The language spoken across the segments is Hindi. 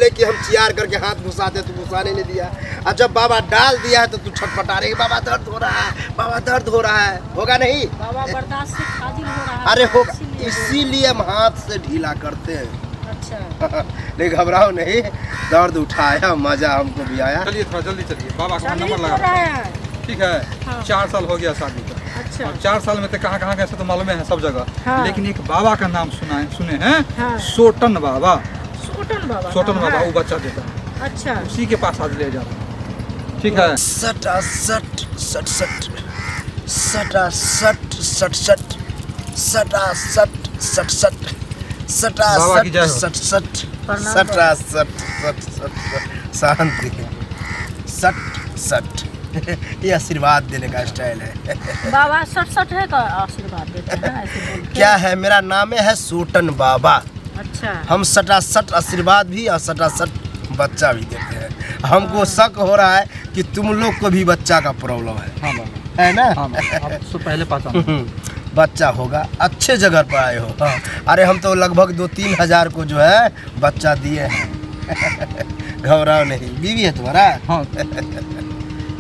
बोले कि हम चियार करके हाथ घुसाते तो घुसाने नहीं दिया, और जब बाबा डाल दिया है तो तू छटपटा रही, बाबा दर्द हो रहा है, बाबा दर्द हो रहा है। होगा नहीं बाबा बर्दाश्त से फाजिल हो रहा है। अरे होगा, इसीलिए हम हाथ से ढीला करते हैं। अच्छा नहीं घबराओ नहीं, दर्द उठाया, मजा हमको भी आया। चलिए थोड़ा जल्दी चलिए, बाबा का चलिए नंबर तो लगा रहा है। ठीक है। हाँ। 4 साल हो गया शादी का। अच्छा और 4 साल में तो कहाँ गए तो मालूम है सब जगह। हाँ। लेकिन एक बाबा का नाम सुने हैं, हाँ। सोटन बाबा। सोटन बाबा। सोटन हाँ, बाबा हाँ। वो बच्चा देता है, अच्छा उसी के पास आज ले जाता। ठीक है। सटा सट सट सट सटा सट सट सट सटा सट सट सट सटा बाबा की जय सट हो। सट सट प्रणाम सटा सट सट सट शांति सट सट ये आशीर्वाद देने का स्टाइल है। बाबा सट सट है का आशीर्वाद देते हैं ऐसे बोल के? क्या है, मेरा नाम है सोटन बाबा। अच्छा हम सटा सट आशीर्वाद भी और सटा सट बच्चा भी देते हैं। हमको शक हो रहा है कि तुम लोग को भी बच्चा का प्रॉब्लम हाँ बाबा, है ना? हाँ बाबा, आप उससे पहले पहचान। बच्चा होगा, अच्छे जगह पर आए हो। हाँ। अरे हम तो लगभग 2-3 हजार को जो है बच्चा दिए हैं। घबराओ नहीं, बीवी है तुम्हारा? हाँ।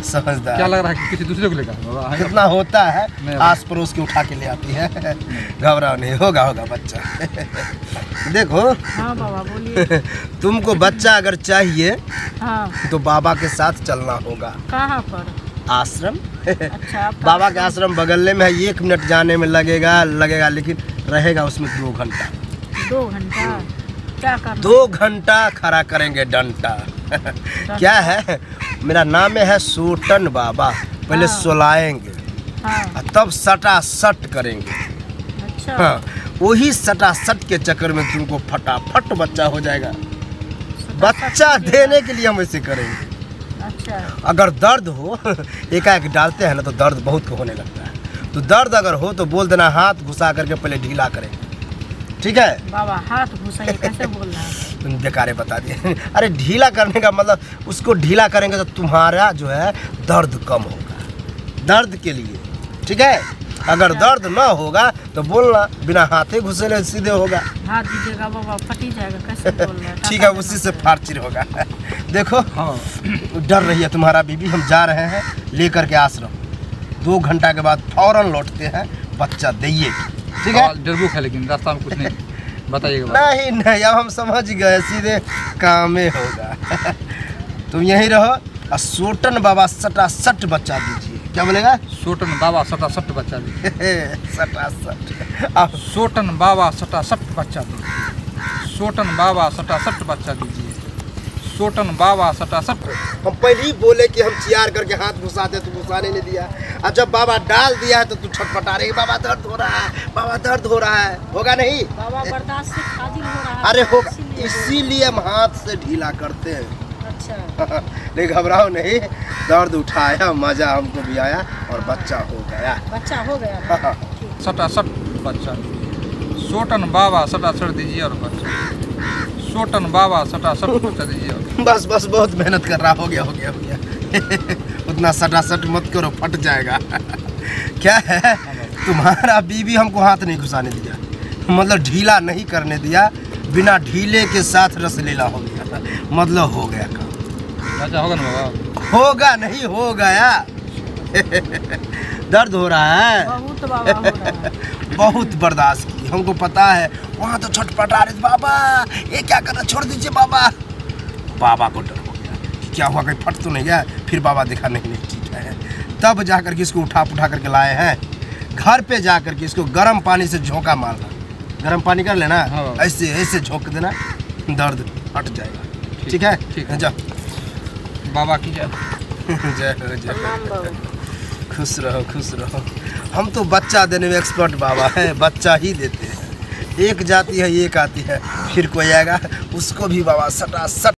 समझदार। क्या लग रहा है कि किसी दूसरे को लेकर बाबा? कितना होता है, नहीं। आस पड़ोस के उठा के ले आती है। घबराओ नहीं, होगा होगा बच्चा। देखो हाँ बाबा बोलिए। तुमको बच्चा अगर चाहिए हाँ तो बाबा के साथ चलना होगा। कहाँ पर? आश्रम। अच्छा आप बाबा का आश्रम बगल में है, 1 मिनट जाने में लगेगा, लेकिन रहेगा उसमें 2 घंटा। 2 घंटा क्या करना? 2 घंटा खड़ा करेंगे डंटा। क्या है, मेरा नाम है सोटन बाबा। पहले हाँ। सुलाएंगे हाँ और तब सटा सट करेंगे। अच्छा हाँ, वही सटा सट के चक्कर में तुमको फटाफट बच्चा हो जाएगा। बच्चा देने के लिए हम ऐसे करेंगे। अच्छा अगर दर्द हो, एकाएक डालते हैं ना तो दर्द बहुत होने लगता है। तो दर्द अगर हो तो बोल देना, हाथ घुसा करके पहले ढीला करें। ठीक है? बाबा हाथ घुसाइए कैसे बोल रहा है? तुम बेकारे बता दिए। अरे ढीला करने का मतलब, उसको ढीला करेंगे तो तुम्हारा जो है दर्द कम होगा, दर्द के लिए। ठीक है? अगर दर्द ना होगा तो बोलना, बिना हाथे घुसे सीधे होगा। हाथ दीजिएगा बाबा फटी जाएगा, कैसे बोल रहे हैं? ठीक है, उसी से फार्चिर होगा। देखो हाँ। डर रही है तुम्हारा बीबी। हम जा रहे हैं लेकर के आश्रम, 2 घंटा के बाद फौरन लौटते हैं, बच्चा दिए। ठीक है? डरबुक है लेकिन रास्ता में कुछ नहीं बताइएगा बाबा। नहीं नहीं, अब हम समझ गए, सीधे काम में होगा। तुम यहीं रहो और सोटन बाबा सटा सट बच्चा दीजिए। क्या बोलेगा? सोटन बाबा सटा सट बच्चा दीजिए। सटा सट। अब सोटन बाबा सटा सट बच्चा दीजिए। सोटन बाबा सटा सट बच्चा दीजिए। सोटन बाबा सटा सट। हम पहले ही बोले कि हम चियार करके हाथ घुसाते तो घुसाने नहीं दिया, और जब बाबा डाल दिया है तो तू छटपटा रही, बाबा दर्द हो रहा है, बाबा दर्द हो रहा है। होगा नहीं बाबा बर्दाश्त से फाजिल हो रहा है। अरे होगा, इसीलिए इसीलिए हम हाथ से ढीला करते हैं। अच्छा नहीं घबराओ नहीं, दर्द उठाया, मजा हमको भी आया और बच्चा हो गया। बच्चा हो गया। हाँ। ठीक सटा सट बच्चा दीजिए। सोटन बाबा सटा सट दीजिए और बच्चा। सोटन बाबा सटा सट बच्चा दीजिए और बस बस, बहुत मेहनत कर रहा, हो गया हो गया हो गया। उतना सटा सट मत करो, फट जाएगा। क्या है, तुम्हारा बीवी हमको हाथ नहीं घुसाने दिया, मतलब ढीला नहीं करने दिया, बिना ढीले के साथ रसलीला हो गया, मतलब हो गया काम। बच्चा होगा ना बाबा? होगा नहीं, हो गया। दर्द हो रहा है, बहुत बाबा हो रहा है। बहुत बर्दाश्त की, हमको पता है। वहाँ तो छटपटा रहे थे, बाबा ये क्या करना, छोड़ दीजिए बाबा। बाबा को डर हो गया, क्या हुआ, कहीं फट तो नहीं गया? फिर बाबा देखा नहीं नहीं ठीक है, तब जा करके इसको उठा करके लाए हैं। घर पे जा करके इसको गर्म पानी से झोंका मारना, गर्म पानी कर लेना, हाँ। ऐसे ऐसे झोंक देना, दर्द हट जाएगा। ठीक है? ठीक है। जाओ। बाबा की जय। जय हो, जय हो। प्रणाम बाबा। खुश रहो खुश रहो। हम तो बच्चा देने में एक्सपर्ट बाबा हैं, बच्चा ही देते हैं। एक जाती है, एक आती है, फिर कोई आएगा उसको भी बाबा सटा सट